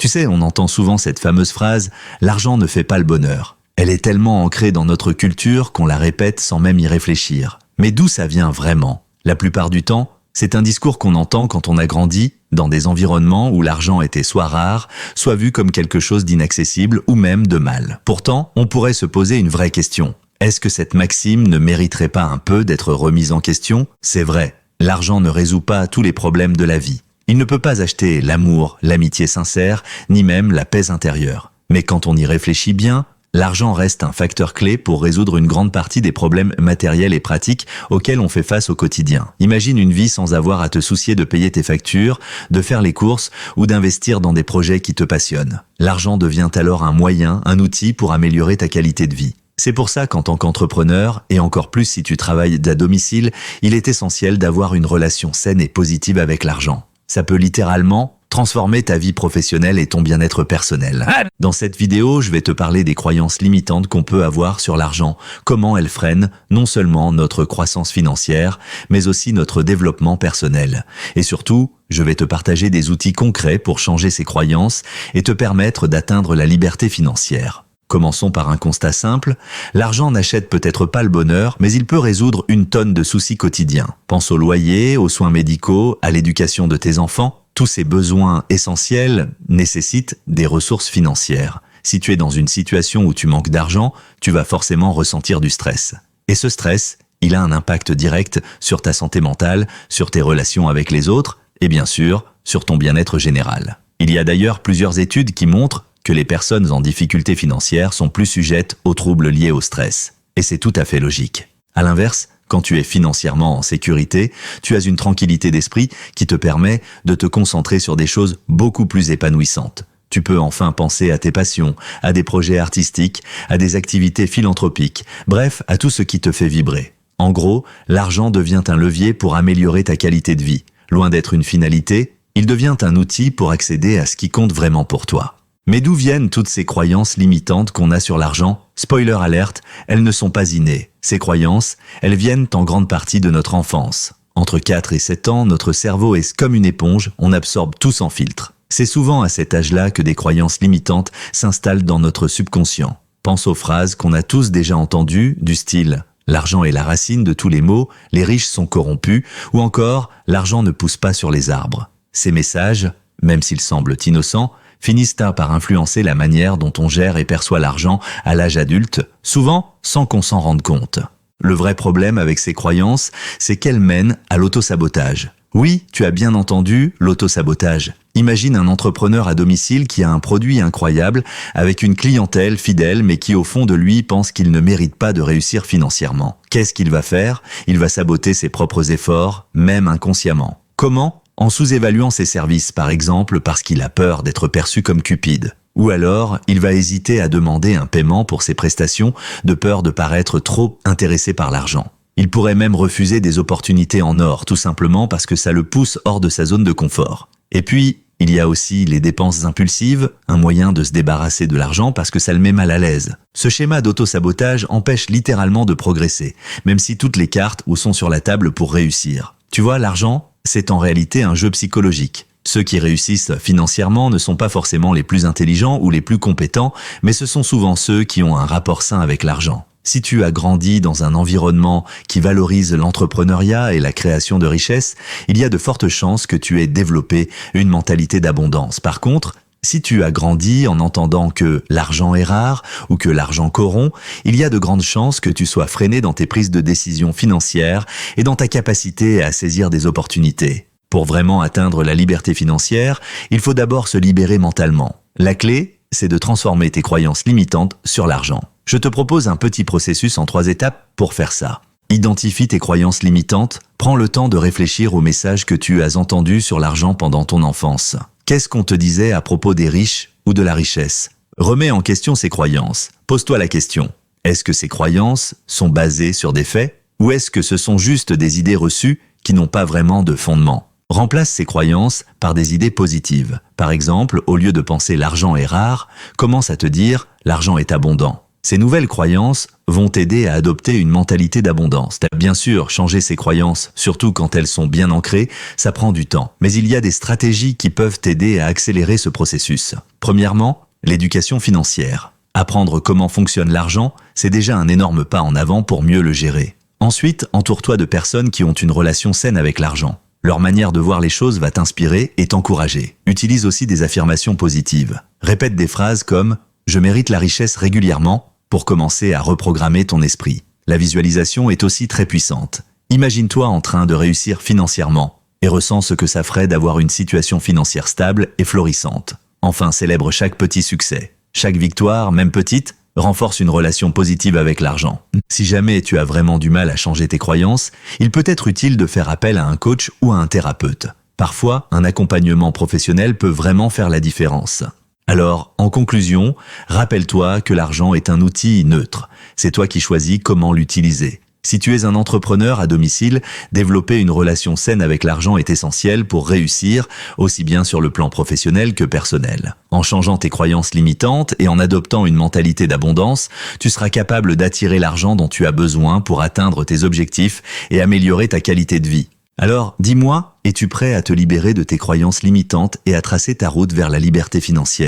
Tu sais, on entend souvent cette fameuse phrase « l'argent ne fait pas le bonheur ». Elle est tellement ancrée dans notre culture qu'on la répète sans même y réfléchir. Mais d'où ça vient vraiment? La plupart du temps, c'est un discours qu'on entend quand on a grandi dans des environnements où l'argent était soit rare, soit vu comme quelque chose d'inaccessible ou même de mal. Pourtant, on pourrait se poser une vraie question. Est-ce que cette maxime ne mériterait pas un peu d'être remise en question? C'est vrai, l'argent ne résout pas tous les problèmes de la vie. Il ne peut pas acheter l'amour, l'amitié sincère, ni même la paix intérieure. Mais quand on y réfléchit bien, l'argent reste un facteur clé pour résoudre une grande partie des problèmes matériels et pratiques auxquels on fait face au quotidien. Imagine une vie sans avoir à te soucier de payer tes factures, de faire les courses ou d'investir dans des projets qui te passionnent. L'argent devient alors un moyen, un outil pour améliorer ta qualité de vie. C'est pour ça qu'en tant qu'entrepreneur, et encore plus si tu travailles à domicile, il est essentiel d'avoir une relation saine et positive avec l'argent. Ça peut littéralement transformer ta vie professionnelle et ton bien-être personnel. Dans cette vidéo, je vais te parler des croyances limitantes qu'on peut avoir sur l'argent, comment elles freinent non seulement notre croissance financière, mais aussi notre développement personnel. Et surtout, je vais te partager des outils concrets pour changer ces croyances et te permettre d'atteindre la liberté financière. Commençons par un constat simple, l'argent n'achète peut-être pas le bonheur, mais il peut résoudre une tonne de soucis quotidiens. Pense au loyer, aux soins médicaux, à l'éducation de tes enfants. Tous ces besoins essentiels nécessitent des ressources financières. Si tu es dans une situation où tu manques d'argent, tu vas forcément ressentir du stress. Et ce stress, il a un impact direct sur ta santé mentale, sur tes relations avec les autres et bien sûr, sur ton bien-être général. Il y a d'ailleurs plusieurs études qui montrent que les personnes en difficulté financière sont plus sujettes aux troubles liés au stress. Et c'est tout à fait logique. À l'inverse, quand tu es financièrement en sécurité, tu as une tranquillité d'esprit qui te permet de te concentrer sur des choses beaucoup plus épanouissantes. Tu peux enfin penser à tes passions, à des projets artistiques, à des activités philanthropiques, bref, à tout ce qui te fait vibrer. En gros, l'argent devient un levier pour améliorer ta qualité de vie. Loin d'être une finalité, il devient un outil pour accéder à ce qui compte vraiment pour toi. Mais d'où viennent toutes ces croyances limitantes qu'on a sur l'argent? Spoiler alerte, elles ne sont pas innées. Ces croyances, elles viennent en grande partie de notre enfance. Entre 4 et 7 ans, notre cerveau est comme une éponge, on absorbe tout sans filtre. C'est souvent à cet âge-là que des croyances limitantes s'installent dans notre subconscient. Pense aux phrases qu'on a tous déjà entendues, du style « l'argent est la racine de tous les maux, les riches sont corrompus » ou encore « l'argent ne pousse pas sur les arbres ». Ces messages, même s'ils semblent innocents, finissent par influencer la manière dont on gère et perçoit l'argent à l'âge adulte, souvent sans qu'on s'en rende compte. Le vrai problème avec ces croyances, c'est qu'elles mènent à l'autosabotage. Oui, tu as bien entendu, l'autosabotage. Imagine un entrepreneur à domicile qui a un produit incroyable, avec une clientèle fidèle, mais qui au fond de lui pense qu'il ne mérite pas de réussir financièrement. Qu'est-ce qu'il va faire? Il va saboter ses propres efforts, même inconsciemment. Comment? En sous-évaluant ses services, par exemple, parce qu'il a peur d'être perçu comme cupide. Ou alors, il va hésiter à demander un paiement pour ses prestations, de peur de paraître trop intéressé par l'argent. Il pourrait même refuser des opportunités en or, tout simplement parce que ça le pousse hors de sa zone de confort. Et puis, il y a aussi les dépenses impulsives, un moyen de se débarrasser de l'argent parce que ça le met mal à l'aise. Ce schéma d'auto-sabotage empêche littéralement de progresser, même si toutes les cartes sont sur la table pour réussir. Tu vois, l'argent, c'est en réalité un jeu psychologique. Ceux qui réussissent financièrement ne sont pas forcément les plus intelligents ou les plus compétents, mais ce sont souvent ceux qui ont un rapport sain avec l'argent. Si tu as grandi dans un environnement qui valorise l'entrepreneuriat et la création de richesses, il y a de fortes chances que tu aies développé une mentalité d'abondance. Par contre, si tu as grandi en entendant que l'argent est rare ou que l'argent corrompt, il y a de grandes chances que tu sois freiné dans tes prises de décision financières et dans ta capacité à saisir des opportunités. Pour vraiment atteindre la liberté financière, il faut d'abord se libérer mentalement. La clé, c'est de transformer tes croyances limitantes sur l'argent. Je te propose un petit processus en 3 étapes pour faire ça. Identifie tes croyances limitantes, prends le temps de réfléchir aux messages que tu as entendus sur l'argent pendant ton enfance. Qu'est-ce qu'on te disait à propos des riches ou de la richesse? Remets en question ces croyances. Pose-toi la question. Est-ce que ces croyances sont basées sur des faits? Ou est-ce que ce sont juste des idées reçues qui n'ont pas vraiment de fondement? Remplace ces croyances par des idées positives. Par exemple, au lieu de penser « l'argent est rare », commence à te dire « l'argent est abondant ». Ces nouvelles croyances vont t'aider à adopter une mentalité d'abondance. Bien sûr, changer ces croyances, surtout quand elles sont bien ancrées, ça prend du temps. Mais il y a des stratégies qui peuvent t'aider à accélérer ce processus. Premièrement, l'éducation financière. Apprendre comment fonctionne l'argent, c'est déjà un énorme pas en avant pour mieux le gérer. Ensuite, entoure-toi de personnes qui ont une relation saine avec l'argent. Leur manière de voir les choses va t'inspirer et t'encourager. Utilise aussi des affirmations positives. Répète des phrases comme « Je mérite la richesse régulièrement » pour commencer à reprogrammer ton esprit. La visualisation est aussi très puissante. Imagine-toi en train de réussir financièrement et ressens ce que ça ferait d'avoir une situation financière stable et florissante. Enfin, célèbre chaque petit succès. Chaque victoire, même petite, renforce une relation positive avec l'argent. Si jamais tu as vraiment du mal à changer tes croyances, il peut être utile de faire appel à un coach ou à un thérapeute. Parfois, un accompagnement professionnel peut vraiment faire la différence. Alors, en conclusion, rappelle-toi que l'argent est un outil neutre. C'est toi qui choisis comment l'utiliser. Si tu es un entrepreneur à domicile, développer une relation saine avec l'argent est essentiel pour réussir, aussi bien sur le plan professionnel que personnel. En changeant tes croyances limitantes et en adoptant une mentalité d'abondance, tu seras capable d'attirer l'argent dont tu as besoin pour atteindre tes objectifs et améliorer ta qualité de vie. Alors, dis-moi, es-tu prêt à te libérer de tes croyances limitantes et à tracer ta route vers la liberté financière ?